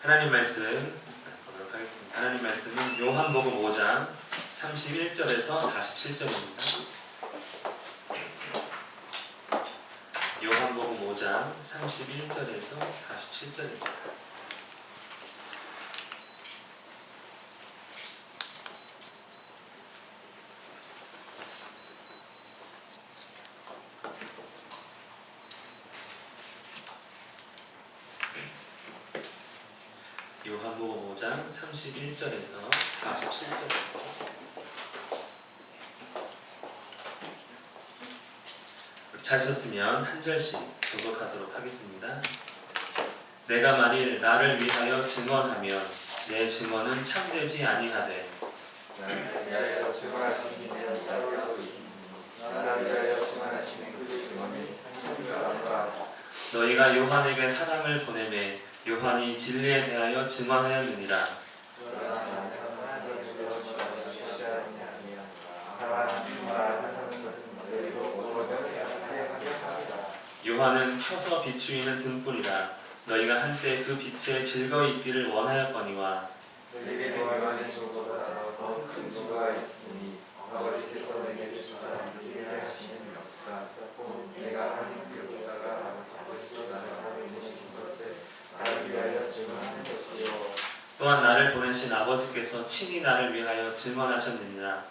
하나님 말씀 보도록 하겠습니다. 하나님 말씀은 요한복음 5장 31절에서 47절입니다. 요한복음 5장 31절에서 47절입니다. 요한복음 5장 31절에서 47절입니다. 찾으셨으면 한 절씩 교독하도록 하겠습니다. 내가 만일 나를 위하여 증언하면 내 증언은 참되지 아니하되 나를 위하여 증언하시는 이는 따로 있으니 나를 위하여 증언하시는 그 증언이 참되가 아니라. 너희가 요한에게 사람을 보내매 요한이 진리에 대하여 증언하였느니라. 그러나 나는 사람을 주시지 아니하니라. 하나님 말하는 것은 너희로 오로지 하리라. 요한은 펴서 비추이는 등불이라. 너희가 한때 그 빛에 즐거이 있기를 원하였거니와 내게 요한의 저보다 더 큰 증거가 있으니 아버지께서 내게 주사 이르게 하시는 역사 곧 내가 하는 그 역사가 아버지께서 나를 보내신 것을 나를 위하여 증언하는 것이요. 또한 나를 보내신 아버지께서 친히 나를 위하여 증언하셨느니라.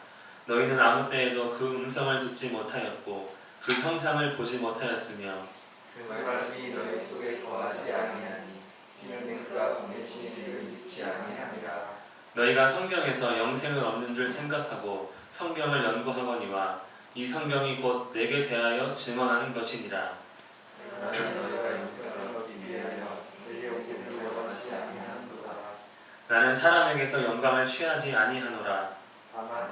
너희는 아무 때에도 그 음성을 듣지 못하였고 그 형상을 보지 못하였으며 그 말씀이 너희 속에 거하지 아니하니 이는 그가 보내신 이를 믿지 아니함이라. 너희가 성경에서 영생을 얻는 줄 생각하고 성경을 연구하거니와 이 성경이 곧 내게 대하여 증언하는 것이니라. 나는 너희가 영생을 얻기 위하여 내게 오기를 원하지 아니하노라. 나는 사람에게서 영광을 취하지 아니하노라. 다만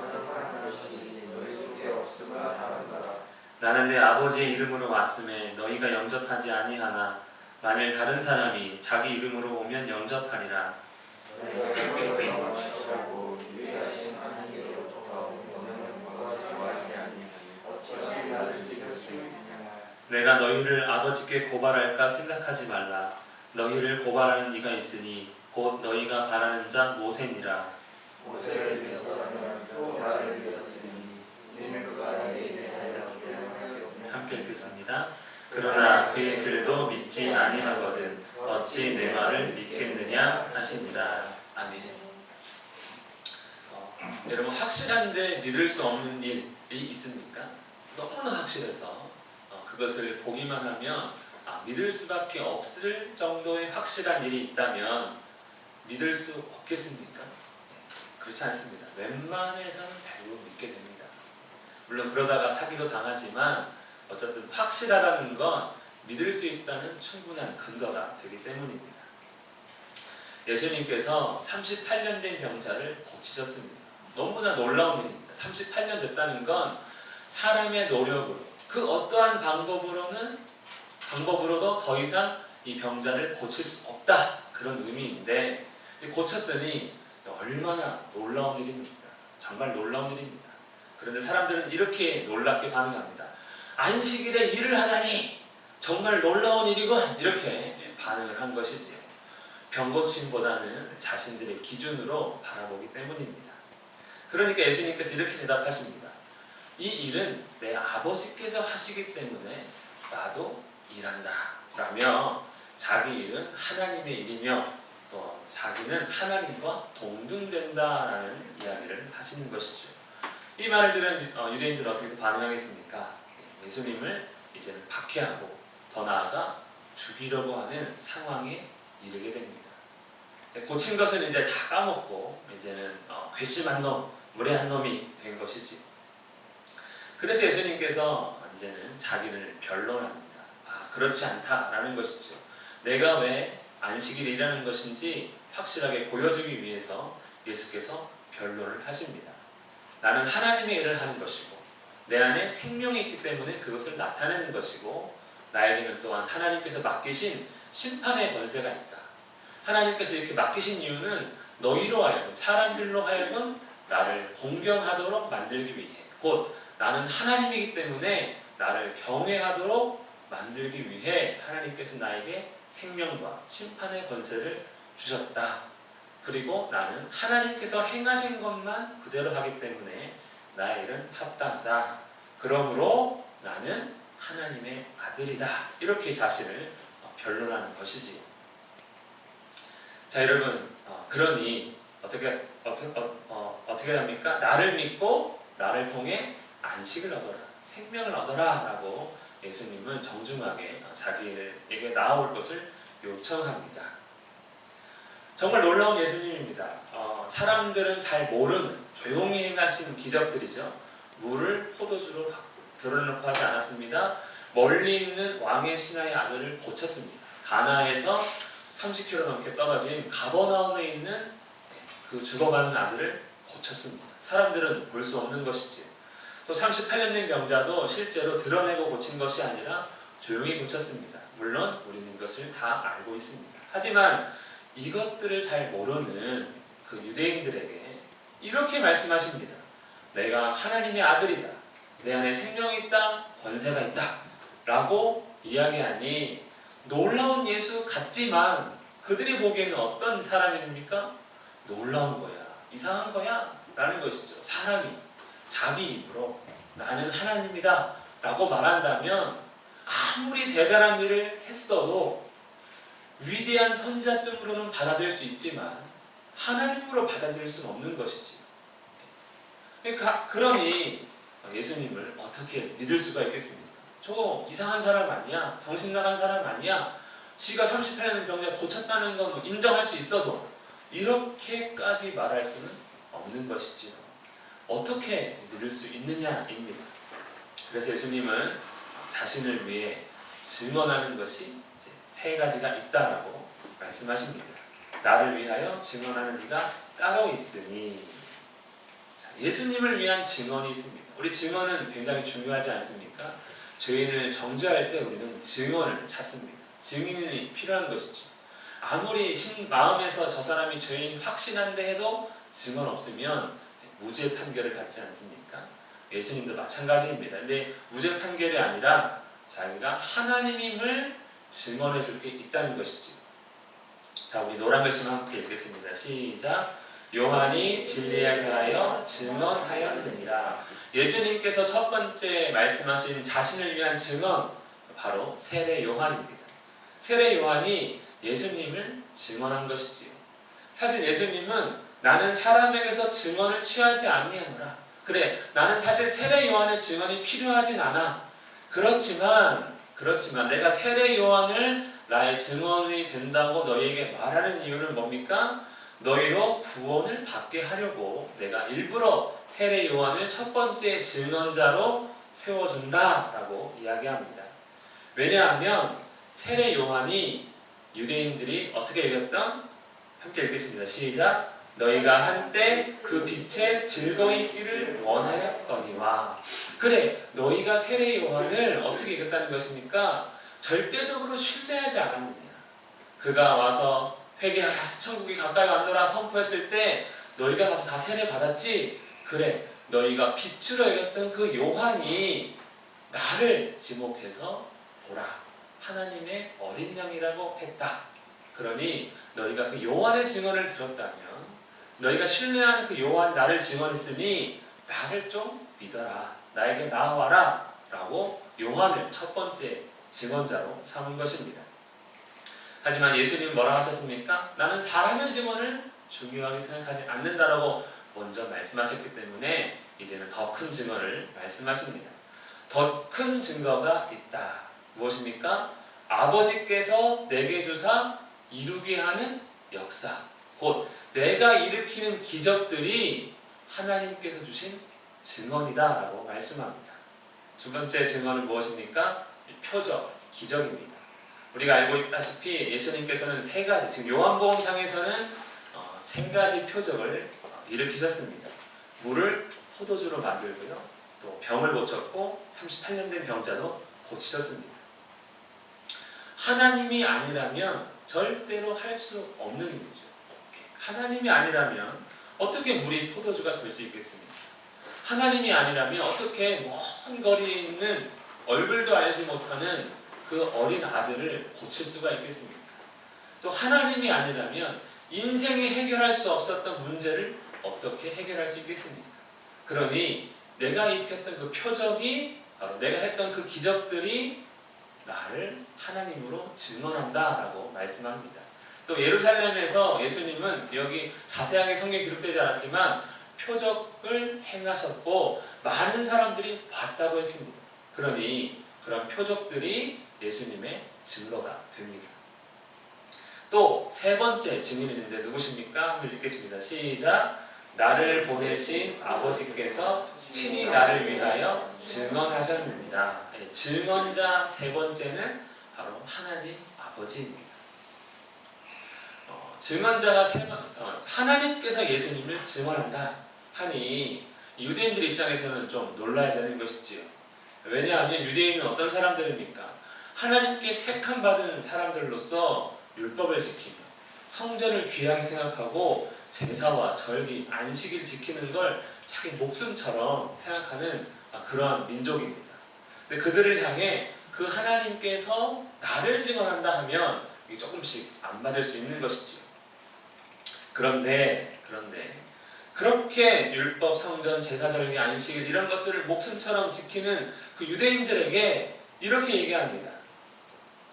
사랑하는 것이지 너희 속에 없음을 알아노라. 나는 내 아버지의 이름으로 왔음에 너희가 영접하지 아니하나 만일 다른 사람이 자기 이름으로 오면 영접하리라. 너희가 서로 영원하시고 유일하신 하나님께로부터 오는 영광을 좋아하지 아니하니 어찌 나를 이길 수 있느냐. 내가 너희를 아버지께 고발할까 생각하지 말라. 너희를 고발하는 이가 있으니 곧 너희가 바라는 자 모세니라. 모세를 믿었다면 또 나를 믿었으니 이는 그가 나에게 대하여 명하였으며. 함께 읽겠습니다. 그러나 그의 글도 믿지 아니하거든 어찌 내 말을 믿겠느냐 하시니라. 아멘. 여러분, 확실한데 믿을 수 없는 일이 있습니까? 너무나 확실해서 그것을 보기만 하면 믿을 수밖에 없을 정도의 확실한 일이 있다면 믿을 수 없겠습니까? 그렇지 않습니다. 웬만해서는 대부분 믿게 됩니다. 물론 그러다가 사기도 당하지만 어쨌든 확실하다는 건 믿을 수 있다는 충분한 근거가 되기 때문입니다. 예수님께서 38년 된 병자를 고치셨습니다. 너무나 놀라운 일입니다. 38년 됐다는 건 사람의 노력으로 그 어떠한 방법으로도 더 이상 이 병자를 고칠 수 없다, 그런 의미인데 고쳤으니 얼마나 놀라운 일입니까? 정말 놀라운 일입니다. 그런데 사람들은 이렇게 놀랍게 반응합니다. 안식일에 일을 하다니 정말 놀라운 일이군, 이렇게 반응을 한 것이지요. 병고침보다는 자신들의 기준으로 바라보기 때문입니다. 그러니까 예수님께서 이렇게 대답하십니다. 이 일은 내 아버지께서 하시기 때문에 나도 일한다 라며 자기 일은 하나님의 일이며 또 자기는 하나님과 동등된다라는 이야기를 하시는 것이죠. 이 말을 들은 유대인들은 어떻게 반응하겠습니까? 예수님을 이제는 박해하고 더 나아가 죽이려고 하는 상황에 이르게 됩니다. 고친 것은 이제 다 까먹고 이제는 괘씸한 놈, 무례한 놈이 된 것이지. 그래서 예수님께서 이제는 자기를 변론합니다. 그렇지 않다라는 것이죠. 내가 왜 안식일에 일하는 것인지 확실하게 보여주기 위해서 예수께서 변론을 하십니다. 나는 하나님의 일을 하는 것이고 내 안에 생명이 있기 때문에 그것을 나타내는 것이고 나에게는 또한 하나님께서 맡기신 심판의 권세가 있다. 하나님께서 이렇게 맡기신 이유는 너희로 하여금, 사람들로 하여금 나를 공경하도록 만들기 위해, 곧 나는 하나님이기 때문에 나를 경외하도록 만들기 위해 하나님께서 나에게 생명과 심판의 권세를 주셨다. 그리고 나는 하나님께서 행하신 것만 그대로 하기 때문에 나의 일은 합당하다. 그러므로 나는 하나님의 아들이다. 이렇게 자신을 변론하는 것이지요. 자, 여러분, 그러니 어떻게 합니까? 나를 믿고 나를 통해 안식을 얻어라, 생명을 얻어라 라고 예수님은 정중하게 자기에게 나아올 것을 요청합니다. 정말 놀라운 예수님입니다. 사람들은 잘 모르는 조용히 행하신 기적들이죠. 물을 포도주로 드러놓고 하지 않았습니다. 멀리 있는 왕의 신하의 아들을 고쳤습니다. 가나에서 30km 넘게 떨어진 가버나움에 있는 그 죽어가는 아들을 고쳤습니다. 사람들은 볼 수 없는 것이지요. 또 38년 된 병자도 실제로 드러내고 고친 것이 아니라 조용히 고쳤습니다. 물론 우리는 이것을 다 알고 있습니다. 하지만 이것들을 잘 모르는 그 유대인들에게 이렇게 말씀하십니다. 내가 하나님의 아들이다. 내 안에 생명이 있다. 권세가 있다. 라고 이야기하니 놀라운 예수 같지만 그들이 보기에는 어떤 사람입니까? 놀라운 거야. 이상한 거야. 라는 것이죠. 사람이 자기 입으로 나는 하나님이다. 라고 말한다면 아무리 대단한 일을 했어도 위대한 선지자쯤으로는 받아들일 수 있지만 하나님으로 받아들일 수는 없는 것이지. 그러니 예수님을 어떻게 믿을 수가 있겠습니까? 저 이상한 사람 아니야? 정신 나간 사람 아니야? 지가 38년 병자 고쳤다는 건 인정할 수 있어도 이렇게까지 말할 수는 없는 것이지요. 어떻게 믿을 수 있느냐입니다. 그래서 예수님은 자신을 위해 증언하는 것이 이제 세 가지가 있다라고 말씀하십니다. 나를 위하여 증언하는 이가 따로 있으니. 자, 예수님을 위한 증언이 있습니다. 우리 증언은 굉장히 중요하지 않습니까? 죄인을 정죄할 때 우리는 증언을 찾습니다. 증인이 필요한 것이죠. 아무리 마음에서 저 사람이 죄인 확신한데 해도 증언 없으면 무죄 판결을 받지 않습니까? 예수님도 마찬가지입니다. 근데 무죄 판결이 아니라 자기가 하나님임을 증언해 줄 게 있다는 것이죠. 자, 우리 노란 글씨만 함께 읽겠습니다. 시작. 요한이 진리에 대하여 증언하였느니라. 예수님께서 첫 번째 말씀하신 자신을 위한 증언, 바로 세례 요한입니다. 세례 요한이 예수님을 증언한 것이지요. 사실 예수님은 나는 사람에게서 증언을 취하지 아니하노라. 그래, 나는 사실 세례 요한의 증언이 필요하진 않아. 그렇지만 내가 세례 요한을 나의 증언이 된다고 너희에게 말하는 이유는 뭡니까? 너희로 구원을 받게 하려고 내가 일부러 세례 요한을 첫 번째 증언자로 세워준다라고 이야기합니다. 왜냐하면 세례 요한이 유대인들이 어떻게 읽었던? 함께 읽겠습니다. 시작. 너희가 한때 그 빛에 즐거이 있기를 원하였거니와. 그래, 너희가 세례 요한을 어떻게 읽었다는 것입니까? 절대적으로 신뢰하지 않았느냐. 그가 와서 회개하라, 천국이 가까이 왔노라 선포했을 때 너희가 가서 다 세례 받았지? 그래, 너희가 빛으로 읽었던 그 요한이 나를 지목해서 보라, 하나님의 어린 양이라고 했다. 그러니 너희가 그 요한의 증언을 들었다면, 너희가 신뢰하는 그 요한 나를 증언했으니 나를 좀 믿어라, 나에게 나와라 라고 요한을 첫 번째 증언자로 삼은 것입니다. 하지만 예수님은 뭐라 하셨습니까? 나는 사람의 증언을 중요하게 생각하지 않는다라고 먼저 말씀하셨기 때문에 이제는 더 큰 증언을 말씀하십니다. 더 큰 증거가 있다. 무엇입니까? 아버지께서 내게 주사 이루게 하는 역사, 곧 내가 일으키는 기적들이 하나님께서 주신 증언이다 라고 말씀합니다. 두 번째 증언은 무엇입니까? 표적, 기적입니다. 우리가 알고 있다시피 예수님께서는 세 가지, 지금 요한복음상에서는 세 가지 표적을 일으키셨습니다. 물을 포도주로 만들고요, 또 병을 고쳤고 38년 된 병자도 고치셨습니다. 하나님이 아니라면 절대로 할 수 없는 일이죠. 하나님이 아니라면 어떻게 물이 포도주가 될 수 있겠습니까? 하나님이 아니라면 어떻게 먼 거리에 있는 얼굴도 알지 못하는 그 어린 아들을 고칠 수가 있겠습니까? 또 하나님이 아니라면 인생이 해결할 수 없었던 문제를 어떻게 해결할 수 있겠습니까? 그러니 내가 일으켰던 그 표적이 바로 내가 했던 그 기적들이 나를 하나님으로 증언한다라고 말씀합니다. 또 예루살렘에서 예수님은 여기 자세하게 성경에 기록되지 않았지만 표적을 행하셨고 많은 사람들이 봤다고 했습니다. 그러니 그런 표적들이 예수님의 증거가 됩니다. 또 세 번째 증인이 있는데 누구십니까? 한번 읽겠습니다. 시작. 나를 보내신 아버지께서 친히 나를 위하여 증언하셨느니라. 증언자 세 번째는 바로 하나님 아버지입니다. 증언자가 하나님께서 예수님을 증언한다 하니 유대인들 입장에서는 좀 놀라야 되는 것이지요. 왜냐하면 유대인은 어떤 사람들입니까? 하나님께 택함 받은 사람들로서 율법을 지키며 성전을 귀하게 생각하고 제사와 절기, 안식일 지키는 걸 자기 목숨처럼 생각하는 그러한 민족입니다. 근데 그들을 향해 그 하나님께서 나를 증언한다 하면 조금씩 안 받을 수 있는 것이지요. 그런데 그렇게 율법, 성전, 제사, 절기, 안식일 이런 것들을 목숨처럼 지키는 그 유대인들에게 이렇게 얘기합니다.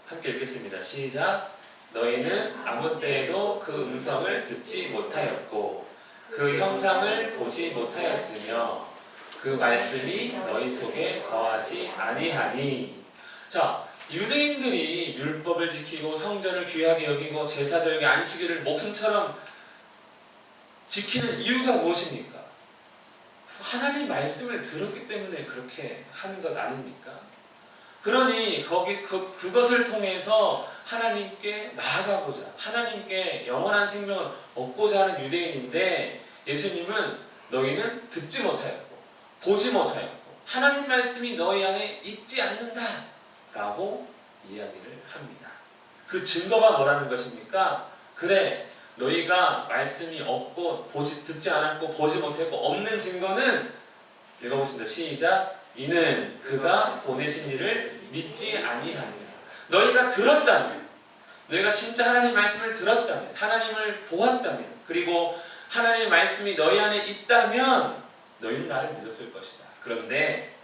함께 읽겠습니다. 시작. 너희는 아무 때에도 그 음성을 듣지 못하였고 그 형상을 보지 못하였으며 그 말씀이 너희 속에 거하지 아니하니. 자, 유대인들이 율법을 지키고 성전을 귀하게 여기고 제사, 절기, 안식일을 목숨처럼 지키는 이유가 무엇입니까? 하나님 말씀을 들었기 때문에 그렇게 하는 것 아닙니까? 그러니 그것을 통해서 하나님께 나아가고자, 하나님께 영원한 생명을 얻고자 하는 유대인인데 예수님은 너희는 듣지 못하였고 보지 못하였고 하나님 말씀이 너희 안에 있지 않는다 라고 이야기를 합니다. 그 증거가 뭐라는 것입니까? 그래, 너희가 말씀이 없고 듣지 않았고 보지 못했고 없는 증거는 읽어보겠습니다. 시작. 이는 그가 보내신 이를 믿지 아니하니라. 너희가 들었다면, 너희가 진짜 하나님 말씀을 들었다면, 하나님을 보았다면, 그리고 하나님의 말씀이 너희 안에 있다면 너희는 나를 믿었을 것이다. 그런데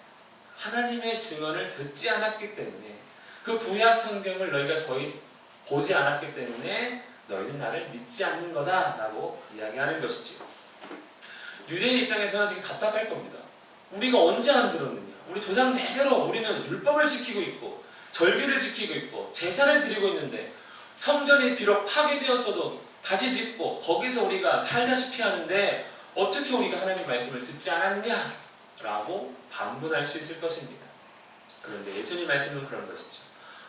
하나님의 증언을 듣지 않았기 때문에 그 구약 성경을 너희가 보지 않았기 때문에 너희는 나를 믿지 않는 거다라고 이야기하는 것이죠. 유대인 입장에서는 되게 답답할 겁니다. 우리가 언제 안 들었느냐? 우리 조상 대대로 우리는 율법을 지키고 있고 절기를 지키고 있고 제사를 드리고 있는데 성전이 비록 파괴되었어도 다시 짓고 거기서 우리가 살다시피 하는데 어떻게 우리가 하나님 말씀을 듣지 않았느냐? 라고 반문할 수 있을 것입니다. 그런데 예수님 말씀은 그런 것이죠.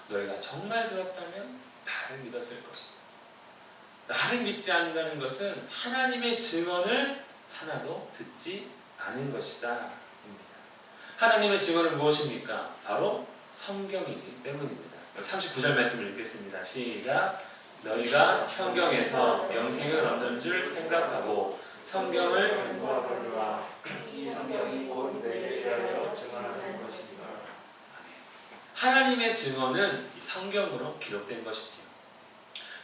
너희가 정말 들었다면 나를 믿었을 것이다. 나를 믿지 않는다는 것은 하나님의 증언을 하나도 듣지 않은 것이다 입니다. 하나님의 증언은 무엇입니까? 바로 성경이기 때문입니다. 39절 말씀을 읽겠습니다. 시작. 너희가 성경에서 영생을 얻는 줄 생각하고 성경을 공부하거니와 이 성경이 곧 내게 대하여 증언하는 것이니라. 하나님의 증언은 이 성경으로 기록된 것이지요.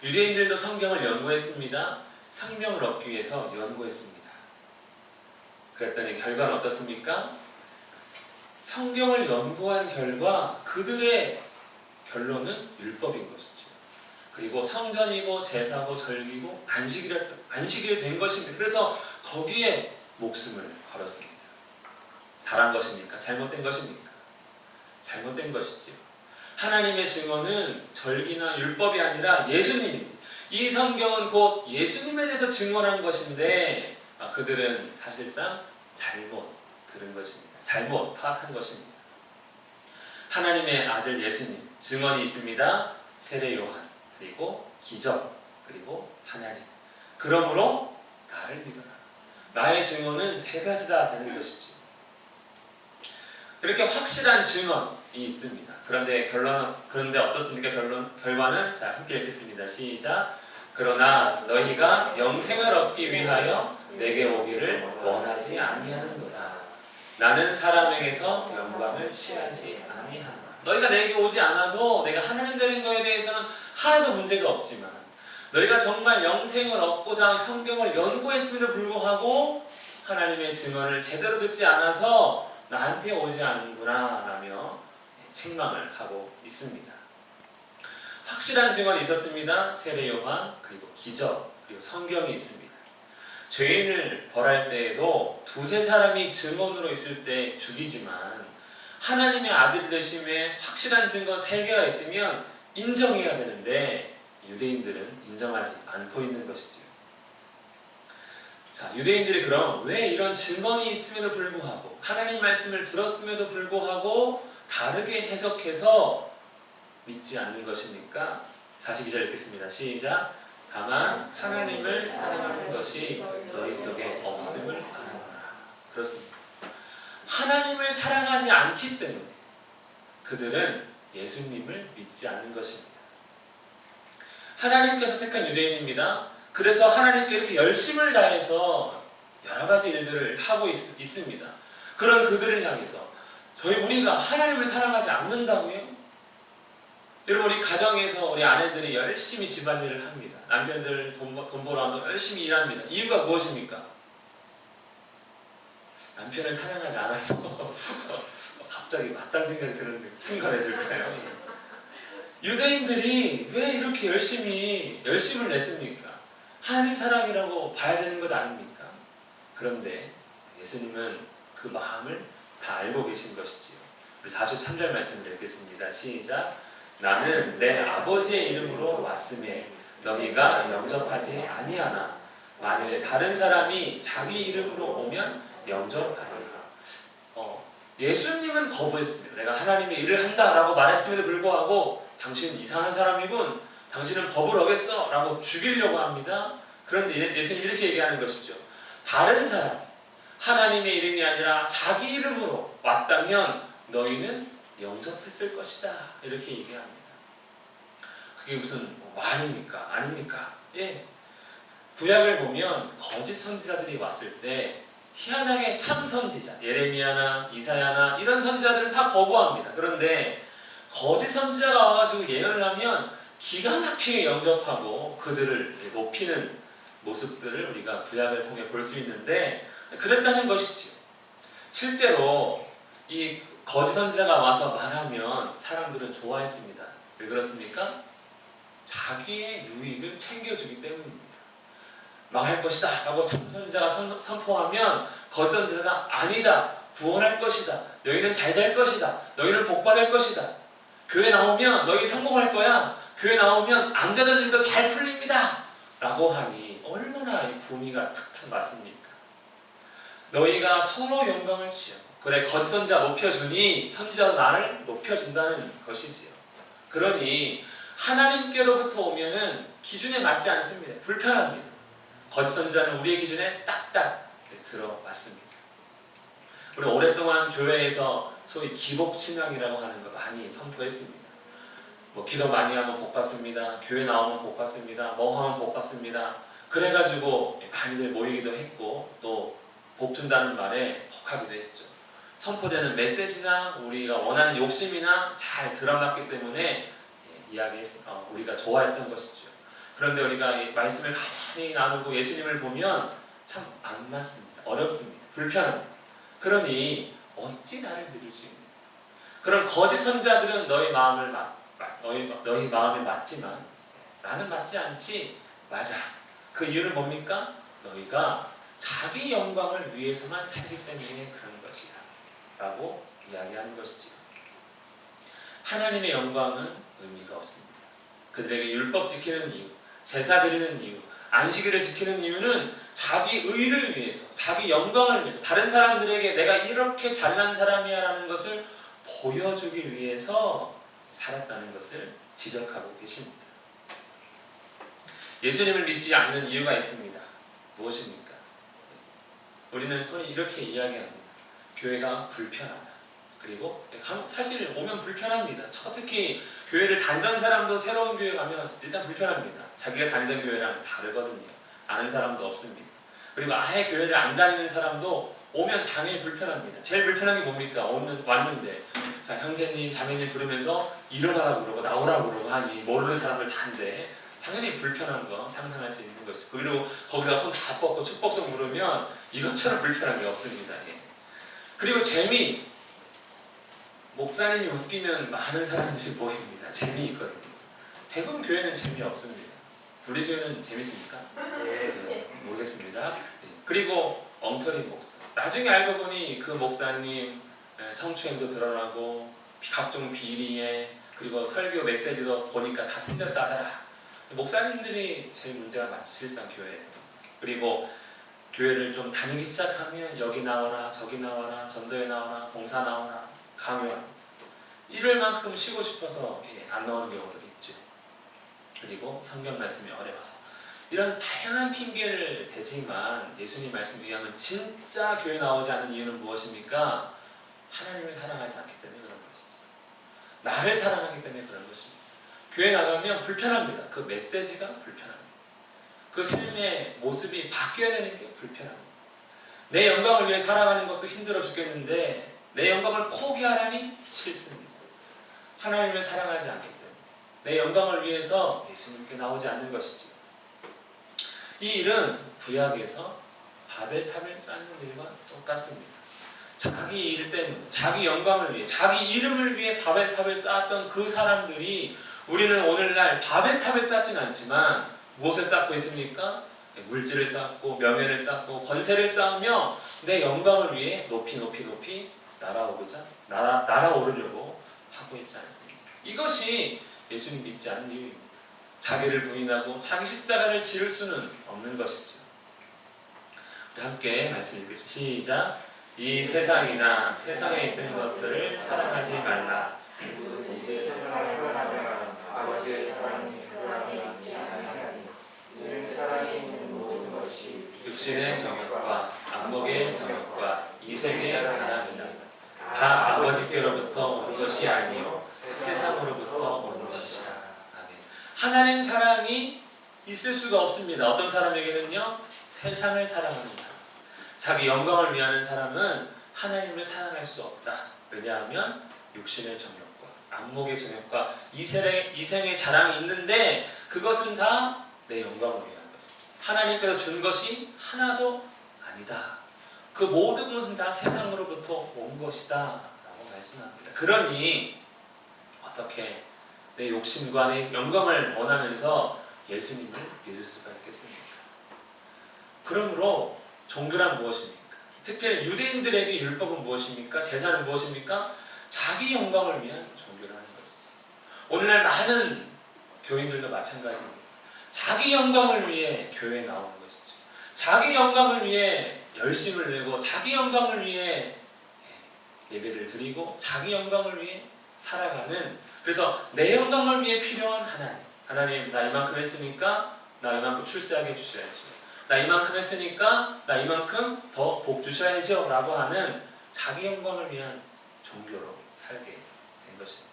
유대인들도 성경을 연구했습니다. 생명을 얻기 위해서 연구했습니다. 그랬더니 결과는 어떻습니까? 성경을 연구한 결과 그들의 결론은 율법인 것이죠. 그리고 성전이고 제사고 절기고 안식일이 된 것입니다. 그래서 거기에 목숨을 걸었습니다. 잘한 것입니까? 잘못된 것입니까? 잘못된 것이지요. 하나님의 증언은 절기나 율법이 아니라 예수님입니다. 이 성경은 곧 예수님에 대해서 증언한 것인데 그들은 사실상 잘못 들은 것입니다. 잘못 파악한 것입니다. 하나님의 아들 예수님 증언이 있습니다. 세례 요한, 그리고 기적, 그리고 하나님. 그러므로 나를 믿어라. 나의 증언은 세 가지다 되는 것이죠. 그렇게 확실한 증언이 있습니다. 그런데 어떻습니까? 결과는 자 함께 읽겠습니다. 시작. 그러나 너희가 영생을 얻기 위하여 내게 오기를 원하지 아니하는도다. 나는 사람에게서 영광을 취하지 아니하노라. 너희가 내게 오지 않아도 내가 하나님 되는 것에 대해서는 하나도 문제가 없지만 너희가 정말 영생을 얻고자 성경을 연구했음에도 불구하고 하나님의 증언을 제대로 듣지 않아서 나한테 오지 않는구나 라며 책망을 하고 있습니다. 확실한 증언이 있었습니다. 세례 요한, 그리고 기적, 그리고 성경이 있습니다. 죄인을 벌할 때에도 두세 사람이 증언으로 있을 때 죽이지만 하나님의 아들 되심에 확실한 증거 3개가 있으면 인정해야 되는데 유대인들은 인정하지 않고 있는 것이지요. 자, 유대인들이 그럼 왜 이런 증언이 있음에도 불구하고 하나님 말씀을 들었음에도 불구하고 다르게 해석해서 믿지 않는 것입니까? 42절 읽겠습니다. 시작. 다만 하나님을 사랑하는 것이 너희 속에 없음을 아노라. 그렇습니다. 하나님을 사랑하지 않기 때문에 그들은 예수님을 믿지 않는 것입니다. 하나님께서 택한 유대인입니다. 그래서 하나님께 이렇게 열심을 다해서 여러 가지 일들을 하고 있습니다. 그런 그들을 향해서 우리가 하나님을 사랑하지 않는다고요? 여러분, 우리 가정에서 우리 아내들이 열심히 집안일을 합니다. 남편들 돈 벌어 와서 열심히 일합니다. 이유가 무엇입니까? 남편을 사랑하지 않아서 갑자기 맞다는 생각이 드는 순간에 들까요? 유대인들이 왜 이렇게 열심을 냈습니까? 하나님 사랑이라고 봐야 되는 것 아닙니까? 그런데 예수님은 그 마음을 다 알고 계신 것이지요. 우리 43절 말씀을 읽겠습니다. 시작. 나는 내 아버지의 이름으로 왔음에 너희가 영접하지 아니하나 만일 다른 사람이 자기 이름으로 오면 영접하리라. 예수님은 거부했습니다. 내가 하나님의 일을 한다라고 말했음에도 불구하고 당신은 이상한 사람이군, 당신은 법을 어겼어 라고 죽이려고 합니다. 그런데 예수님이 이렇게 얘기하는 것이죠. 다른 사람이 하나님의 이름이 아니라 자기 이름으로 왔다면 너희는 영접했을 것이다, 이렇게 얘기합니다. 그게 무슨 말입니까? 아닙니까? 예. 구약을 보면 거짓 선지자들이 왔을 때 희한하게 참 선지자, 예레미야나 이사야나 이런 선지자들은 다 거부합니다. 그런데 거짓 선지자가 와가지고 예언을 하면 기가 막히게 영접하고 그들을 높이는 모습들을 우리가 구약을 통해 볼 수 있는데 그랬다는 것이지요. 실제로 이 거짓 선지자가 와서 말하면 사람들은 좋아했습니다. 왜 그렇습니까? 자기의 유익을 챙겨주기 때문입니다. 망할 것이다 라고 참 선지자가 선포하면 거짓 선지자가 아니다, 구원할 것이다, 너희는 잘 될 것이다, 너희는 복받을 것이다, 교회 나오면 너희 성공할 거야, 교회 나오면 안 되던 일도 잘 풀립니다 라고 하니 얼마나 이 구미가 탁탁 맞습니까? 너희가 서로 영광을 취하고, 그래 거짓 선지자 높여주니 선지자도 나를 높여준다는 것이지요. 그러니 하나님께로부터 오면은 기준에 맞지 않습니다. 불편합니다. 거짓 선지자는 우리의 기준에 딱딱 들어맞습니다. 우리 오랫동안 교회에서 소위 기복신앙이라고 하는 거 많이 선포했습니다. 뭐 기도 많이 하면 복 받습니다. 교회 나오면 복 받습니다. 뭐 하면 복 받습니다. 그래가지고 많이들 모이기도 했고 또 복 준다는 말에 혹하기도 했죠. 선포되는 메시지나 우리가 원하는 욕심이나 잘 들어맞기 때문에 우리가 좋아했던 것이죠. 그런데 우리가 이 말씀을 가만히 나누고 예수님을 보면 참 안 맞습니다. 어렵습니다. 불편합니다. 그러니 어찌 나를 믿을 수 있느냐. 그런 거짓 선자들은 너희 마음에 맞지만 나는 맞지 않지. 맞아. 그 이유는 뭡니까? 너희가 자기 영광을 위해서만 살기 때문에 그런 것이다 라고 이야기하는 것이죠. 하나님의 영광은 의미가 없습니다. 그들에게 율법 지키는 이유, 제사 드리는 이유, 안식일을 지키는 이유는 자기 의를 위해서, 자기 영광을 위해서, 다른 사람들에게 내가 이렇게 잘난 사람이야 라는 것을 보여주기 위해서 살았다는 것을 지적하고 계십니다. 예수님을 믿지 않는 이유가 있습니다. 무엇입니까? 우리는 소위 이렇게 이야기합니다. 교회가 불편하다. 그리고 사실 오면 불편합니다. 특히 교회를 다니던 사람도 새로운 교회 가면 일단 불편합니다. 자기가 다니던 교회랑 다르거든요. 아는 사람도 없습니다. 그리고 아예 교회를 안 다니는 사람도 오면 당연히 불편합니다. 제일 불편한 게 뭡니까? 왔는데 자, 형제님, 자매님 부르면서 일어나라고 그러고 나오라고 그러고 하니 모르는 사람들 다인데 당연히 불편한 거 상상할 수 있는 것이죠. 그리고 거기다 손 다 뻗고 축복성 부르면 이것처럼 불편한 게 없습니다. 예. 그리고 재미, 목사님이 웃기면 많은 사람들이 모입니다. 재미있거든요. 대부분 교회는 재미없습니다. 우리 교회는 재밌습니까? 네, 모르겠습니다. 네. 그리고 엉터리 목사. 나중에 알고 보니 그 목사님 성추행도 드러나고 각종 비리에 그리고 설교 메시지도 보니까 다 틀렸다더라. 목사님들이 제일 문제가 많죠. 실상 교회에서. 그리고 교회를 좀 다니기 시작하면 여기 나와라 저기 나와라 전도에 나와라 봉사 나와라 강요합니다. 이럴 만큼 쉬고 싶어서 안 나오는 경우들이 있죠. 그리고 성경 말씀이 어려워서 이런 다양한 핑계를 대지만 예수님 말씀 의하면 진짜 교회 나오지 않는 이유는 무엇입니까? 하나님을 사랑하지 않기 때문에 그런 것이죠. 나를 사랑하기 때문에 그런 것입니다. 교회 나가면 불편합니다. 그 메시지가 불편합니다. 그 삶의 모습이 바뀌어야 되는 게 불편합니다. 내 영광을 위해 살아가는 것도 힘들어 죽겠는데 내 영광을 포기하라니 싫습니다. 하나님을 사랑하지 않기 때문에 내 영광을 위해서 예수님께 나오지 않는 것이죠. 이 일은 구약에서 바벨탑을 쌓는 일과 똑같습니다. 자기 일 때문에, 자기 영광을 위해, 자기 이름을 위해 바벨탑을 쌓았던 그 사람들이 우리는 오늘날 바벨탑을 쌓진 않지만 무엇을 쌓고 있습니까? 물질을 쌓고 명예를 쌓고 권세를 쌓으며 내 영광을 위해 높이 날아오르려고 하고 있지 않습니까? 이것이 예수님 믿지 않는 이유입니다. 자기를 부인하고 자기 십자가를 지을 수는 없는 것이죠. 우리 함께 말씀 읽겠습니다. 시작. 이 세상이나 세상에 있는 것들을 사랑하지 말라. 이제 세상을 사랑하면 아버지의 사랑이 그 안에 있지 아니하니 이는 사랑에 있는 모든 것이 육신의 정욕과 안목의 정욕과 이 세계의 자랑이다. 다 아버지께로부터 온 것이 아니요 세상으로부터 온 것이라. 아멘. 하나님 사랑이 있을 수가 없습니다. 어떤 사람에게는요, 세상을 사랑하는 사람, 자기 영광을 위하는 사람은 하나님을 사랑할 수 없다. 왜냐하면 육신의 정욕과 안목의 정욕과 이생의 자랑이 있는데 그것은 다 내 영광을 위한 것이다. 하나님께서 준 것이 하나도 아니다. 그 모든 것은 다 세상으로부터 온 것이다 라고 말씀합니다. 그러니 어떻게 내 욕심과 내 영광을 원하면서 예수님을 믿을 수가 있겠습니까? 그러므로 종교란 무엇입니까? 특별히 유대인들에게 율법은 무엇입니까? 제사는 무엇입니까? 자기 영광을 위한 종교라는 것이죠. 오늘날 많은 교인들도 마찬가지입니다. 자기 영광을 위해 교회에 나오는 것이죠. 자기 영광을 위해 열심을 내고 자기 영광을 위해 예배를 드리고 자기 영광을 위해 살아가는, 그래서 내 영광을 위해 필요한 하나님 나 이만큼 했으니까 나 이만큼 출세하게 해주셔야죠. 나 이만큼 했으니까 나 이만큼 더 복 주셔야죠 라고 하는 자기 영광을 위한 종교로 살게 된 것입니다.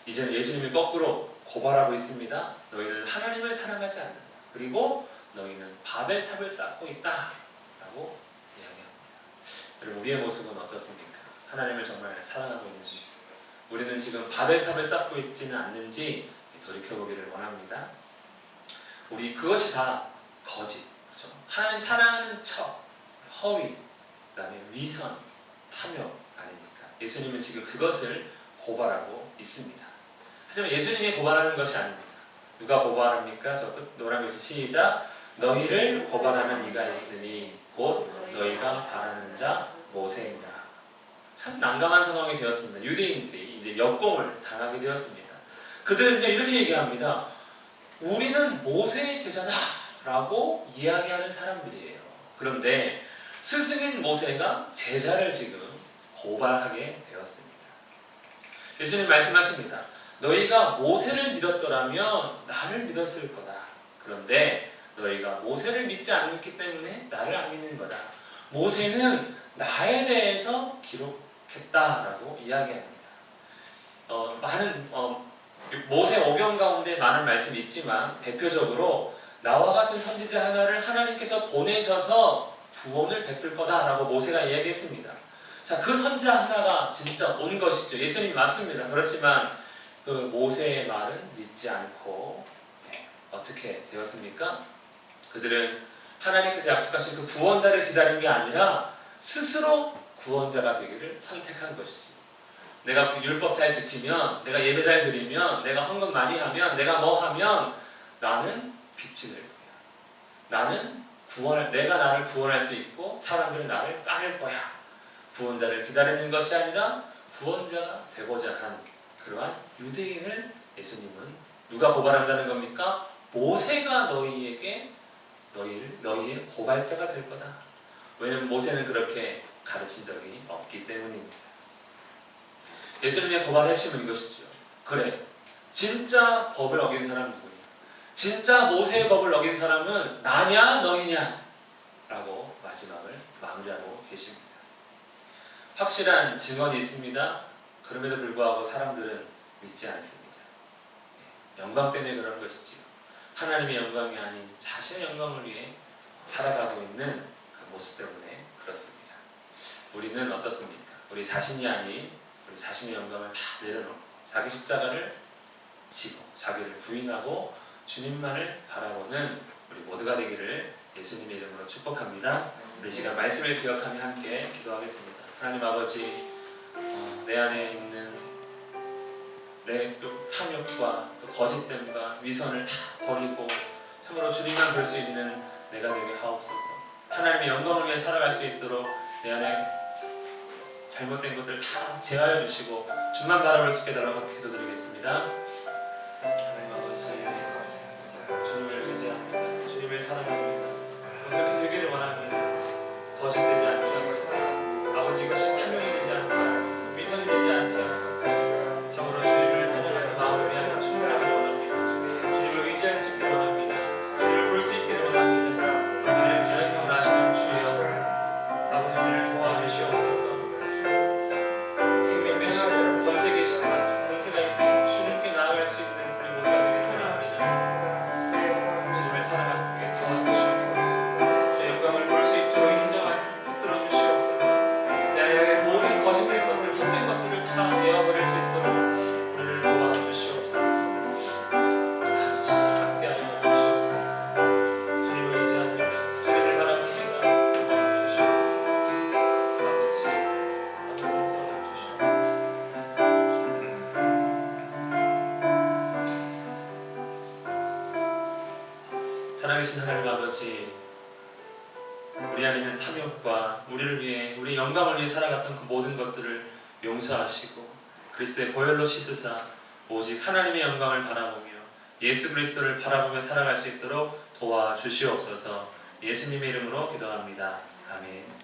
이제는 예수님이 거꾸로 고발하고 있습니다. 너희는 하나님을 사랑하지 않는다. 그리고 너희는 바벨탑을 쌓고 있다 라고 이야기합니다. 여러분, 우리의 모습은 어떻습니까? 하나님을 정말 사랑하고 있는지, 우리는 지금 바벨탑을 쌓고 있지는 않는지 돌이켜보기를 원합니다. 우리 그것이 다 거짓, 그렇죠? 하나님 사랑하는 척, 허위, 그다음에 위선, 탐욕 아닙니까? 예수님은 지금 그것을 고발하고 있습니다. 하지만 예수님이 고발하는 것이 아닙니다. 누가 고발합니까? 저 끝 노란 글씨 시작. 너희를 고발하는 이가 있으니 곧 너희가 바라는 자 모세이라. 참 난감한 상황이 되었습니다. 유대인들이 이제 역공을 당하게 되었습니다. 그들은요 이렇게 얘기합니다. 우리는 모세의 제자다 라고 이야기하는 사람들이에요. 그런데 스승인 모세가 제자를 지금 고발하게 되었습니다. 예수님 말씀하십니다. 너희가 모세를 믿었더라면 나를 믿었을 거다. 그런데 너희가 모세를 믿지 않기 때문에 나를 안 믿는 거다. 모세는 나에 대해서 기록했다라고 이야기합니다. 많은 모세 오경 가운데 많은 말씀이 있지만 대표적으로 나와 같은 선지자 하나를 하나님께서 보내셔서 구원을 베풀 거다라고 모세가 이야기했습니다. 자, 그 선지자 하나가 진짜 온 것이죠. 예수님 맞습니다. 그렇지만 그 모세의 말은 믿지 않고 어떻게 되었습니까? 그들은 하나님께서 약속하신 그 구원자를 기다린 게 아니라 스스로 구원자가 되기를 선택한 것이지. 내가 율법 잘 지키면, 내가 예배 잘 드리면, 내가 헌금 많이 하면, 내가 뭐 하면 나는 빛이 될 거야. 내가 나를 구원할 수 있고 사람들은 나를 따를 거야. 구원자를 기다리는 것이 아니라 구원자가 되고자 한 그러한 유대인을 예수님은 누가 고발한다는 겁니까? 모세가 너희의 고발자가 될 거다. 왜냐하면 모세는 그렇게 가르친 적이 없기 때문입니다. 예수님의 고발의 핵심은 이것이죠. 그래, 진짜 법을 어긴 사람은 누구냐? 진짜 모세의 법을 어긴 사람은 나냐 너희냐? 라고 마지막을 마무리하고 계십니다. 확실한 증언이 있습니다. 그럼에도 불구하고 사람들은 믿지 않습니다. 영광 때문에 그런 것이지요. 하나님의 영광이 아닌 자신의 영광을 위해 살아가고 있는 그 모습 때문에 그렇습니다. 우리는 어떻습니까? 우리 자신이 아닌 우리 자신의 영광을 다 내려놓고 자기 십자가를 지고 자기를 부인하고 주님만을 바라보는 우리 모두가 되기를 예수님의 이름으로 축복합니다. 우리 시간 말씀을 기억하며 함께 기도하겠습니다. 하나님 아버지, 내 안에 있는 내 탐욕과 또 거짓됨과 위선을 다 버리고 참으로 주님만 볼 수 있는 내가 되게 하옵소서. 하나님의 영광을 위해 살아갈 수 있도록 내 안에 잘못된 것들을 다 제하여 주시고 주만 바라볼 수 있게 해달라고 기도드리겠습니다. 하나님 아버지, 주님을 의지합니다. 주님을 사랑합니다. 그렇게 되기를 원합니다. 거짓되지 않게 하소서. 아버지, 이것이 탐욕이 되지 않게 하소서. 위선이 되지 않게 하소서. 참으로 주님을 찬양하는 마음을 위하여 충분하기를 원합니다. 주님을 의지할 수 있기를 원합니다. 주님을 볼 수 있기를 원합니다. 우리를 연약함을 아시는 주여, 아버지, 우리를 도와주시옵소서. 생명 되시고 권세 계시고 권세가 있으신 주님께 나아갈 수 있는 우리 모두가 되길 원합니다. 주님을 사랑하게 도와주시옵소서. 주의 영광을 볼 수 있도록 인정할 붙들어 주시옵소서. 내 안에 모든 거짓된 것들, 헛된 것들을 다 내어버릴 수 있도록 우리를 도와주시옵소서. 함께 하여 주시옵소서. 주님을 의지합니다. 주님을 바라봅니다. 도와주시옵소서. 아버지 도와주시옵소서. 살아계신 하나님 아버지, 우리 안에 있는 탐욕과 우리를 위해, 우리 영광을 위해 살아갔던 그 모든 것들을 용서하시고 그리스도의 보혈로 씻으사 오직 하나님의 영광을 바라보며 예수 그리스도를 바라보며 살아갈 수 있도록 도와주시옵소서. 예수님의 이름으로 기도합니다. 아멘.